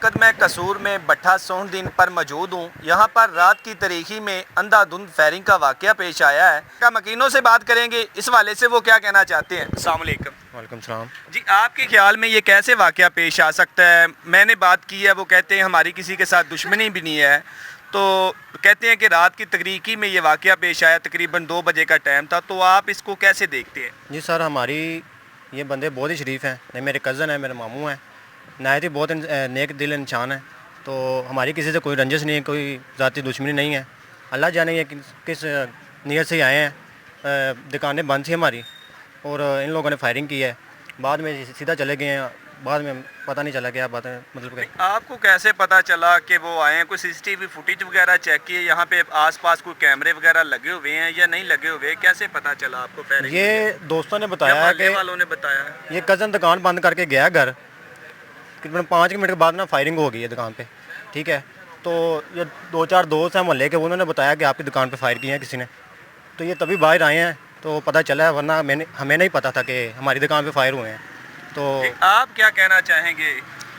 मुकदमा कसूर में भट्ठा सोहनदीन पर मौजूद हूँ। यहाँ पर रात की तारीखी में अंधाधुंध फायरिंग का वाकया पेश आया है। क्या मकीनों से बात करेंगे इस वाले से, वो क्या कहना चाहते हैं। अस्सलाम वालेकुम। वालेकुम सलाम। जी, आपके ख्याल में ये कैसे वाकया पेश आ सकता है। मैंने बात की है, वो कहते हैं हमारी किसी के साथ दुश्मनी भी नहीं है, तो कहते हैं कि रात की तकरीकी में ये वाकया पेश आया, तकरीबन 2 बजे का टाइम था, तो आप इसको कैसे देखते हैं। जी सर, हमारी ये बंदे बहुत ही शरीफ हैं, नहीं मेरे कज़न हैं, मेरे मामू हैं, नायत ही बहुत नेक दिल इंसान है। तो हमारी किसी से कोई रंजिश नहीं है, कोई ज़ाती दुश्मनी नहीं है। अल्लाह जाने ये किस नीयत से आए हैं। दुकानें बंद थी हमारी और इन लोगों ने फायरिंग की है। बाद में सीधा चले गए हैं, बाद में पता नहीं चला क्या बात है, मतलब कि आपको कैसे पता चला कि वो आए हैं। कोई सीसीटीवी फुटेज वगैरह चेक किए, यहाँ पे आसपास कोई कैमरे वगैरह लगे हुए हैं या नहीं लगे हुए, कैसे पता चला आपको फायरिंग। ये दोस्तों ने या बताया मोहल्ले कि वालों ने बताया। ये कज़न दुकान बंद करके गया घर, तकरीबन 5 मिनट के बाद ना फायरिंग हो गई है दुकान पे। ठीक है, तो ये 2-4 दोस्त हैं मोहल्ले के, उन्होंने बताया कि आपकी दुकान पे फायर किए हैं किसी ने। तो ये तभी बाहर आए हैं तो पता चला है, वरना हमें नहीं पता था कि हमारी दुकान पे फायर हुए हैं। तो आप क्या कहना चाहेंगे,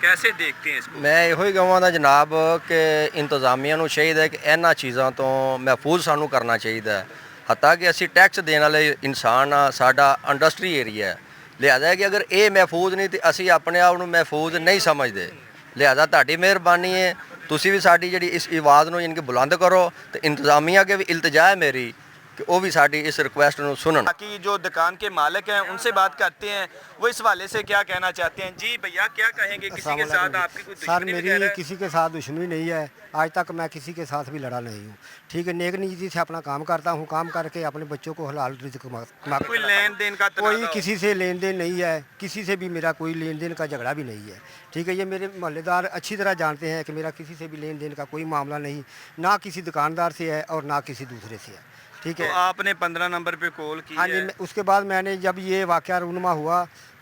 कैसे देखते हैं इसको। मैं ਇਹੋ ਹੀ ਕਹਾਂਗਾ ਜਨਾਬ ਕਿ ਇੰਤਜ਼ਾਮੀਆਂ ਨੂੰ ਚਾਹੀਦਾ ਹੈ ਕਿ ਇਹਨਾਂ ਚੀਜ਼ਾਂ ਤੋਂ ਮਹਿਫੂਜ਼ ਸਾਨੂੰ ਕਰਨਾ ਚਾਹੀਦਾ ਹੈ। ਹੱਤਾ ਕਿ ਅਸੀਂ ਟੈਕਸ ਦੇਣ ਵਾਲੇ ਇਨਸਾਨ ਆ, ਸਾਡਾ ਇੰਡਸਟਰੀ ਏਰੀਆ ਹੈ, ਲਿਹਾਜ਼ਾ ਕਿ ਅਗਰ ਇਹ ਮਹਿਫੂਜ਼ ਨਹੀਂ ਤੇ ਅਸੀਂ ਆਪਣੇ ਆਪ ਨੂੰ ਮਹਿਫੂਜ਼ ਨਹੀਂ ਸਮਝਦੇ। ਲਿਹਾਜ਼ਾ ਤੁਹਾਡੀ ਮਿਹਰਬਾਨੀ ਹੈ, ਤੁਸੀਂ ਵੀ ਸਾਡੀ ਜਿਹੜੀ ਇਸ ਆਵਾਜ਼ ਨੂੰ ਯਾਨੀ ਕਿ ਬੁਲੰਦ ਕਰੋ ਤੇ ਇੰਤਜ਼ਾਮੀਆਂ के भी इल्तिजा है मेरी कि वो भी साड़ी इस रिक्वेस्ट को सुनन। बाकी जो दुकान के मालिक हैं उनसे बात करते हैं, वो इस वाले से क्या कहना चाहते हैं। जी भैया, क्या कहेंगे, किसी के साथ आपकी कोई सर दुश्मनी मेरी वगैरह है? किसी के साथ दुश्मनी नहीं है, आज तक मैं किसी के साथ भी लड़ा नहीं हूँ। ठीक है, नेक नीति से अपना काम करता हूँ, काम करके अपने बच्चों को हलाल रिज़्क़ कोई लेन देन का कोई तनाज़ा हो? किसी से लेन देन नहीं है, किसी से भी मेरा कोई लेन देन का झगड़ा भी नहीं है। ठीक है, ये मेरे मोहल्लेदार अच्छी तरह जानते हैं कि मेरा किसी से भी लेन देन का कोई मामला नहीं, ना किसी दुकानदार से है और ना किसी दूसरे से है। ठीक तो है, आपने 15 नंबर पे कॉल की हाँ जी। है। उसके बाद मैंने जब ये वाक़या रूनमा हुआ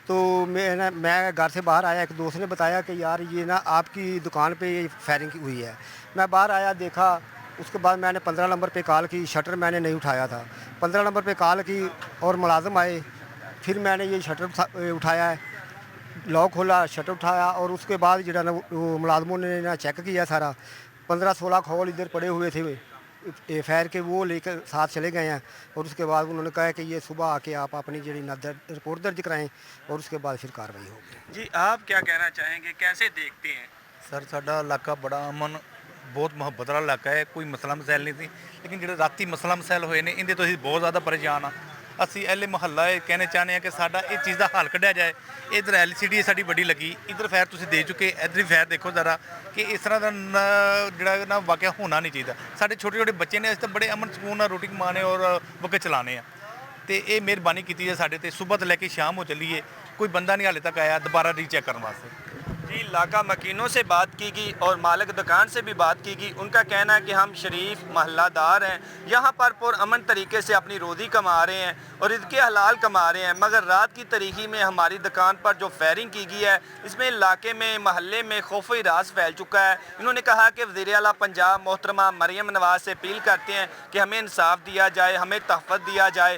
तो मैं घर से बाहर आया, एक दोस्त ने बताया कि यार ये ना आपकी दुकान पे ये फायरिंग हुई है। मैं बाहर आया, देखा, उसके बाद मैंने 15 नंबर पे कॉल की, शटर मैंने नहीं उठाया था। 15 नंबर पे कॉल की और मुलाजिम आए, फिर मैंने ये शटर उठाया है, लॉक खोला, शटर उठाया और उसके बाद जो ना वो मुलाजमों ने ना चेक किया सारा। 15-16 खोल इधर पड़े हुए थे फायर के, वो लेकर साथ चले गए हैं। और उसके बाद उन्होंने कहा कि ये सुबह आके आप अपनी जी रिपोर्ट दर्ज कराएं और उसके बाद फिर कार्रवाई होगी। जी, आप क्या कहना चाहेंगे, कैसे देखते हैं। सर साडा इलाका बड़ा अमन बहुत मुहब्बत वाला इलाका है, कोई मसला मसैल नहीं थी, लेकिन जो राती मसला मसैल होए ने इहदे तो असीं बहुत ज़्यादा परेशान हाँ। ਅਸੀਂ एल ਮੁਹੱਲਾ कहने चाहते हैं कि साडा ये चीज़ का हल कढ़िया जाए। इधर LCD साडी बड़ी लगी, इधर फैर तुसीं दे चुके, इधर भी फैर देखो ज़रा कि इस तरह का जिहड़ा ना वाक़या होना नहीं चाहिए। साडे छोटे छोटे बच्चे ने, असीं तो बड़े अमन सकून नाल रोटी कमाने और वक्त चलाने आ, तो ये मेहरबानी की जाए साडे ते। सुबह तो लैके शाम हो चलीए, कोई बंदा नहीं हाले तक आया दोबारा रीचेक करने वास्ते। जी, इलाका मकीनों से बात की गई और मालिक दुकान से भी बात की गई। उनका कहना है कि हम शरीफ महल्लादार हैं, यहाँ पर पुरअमन तरीके से अपनी रोज़ी कमा रहे हैं और इसके हलाल कमा रहे हैं, मगर रात की तारीखी में हमारी दुकान पर जो फायरिंग की गई है, इसमें इलाके में महल्ले में खौफ राज फैल चुका है। इन्होंने कहा कि वज़ीर आला पंजाब मोहतरमा मरियम नवाज़ से अपील करते हैं कि हमें इंसाफ दिया जाए, हमें तहफ़्फ़ुज़ दिया जाए।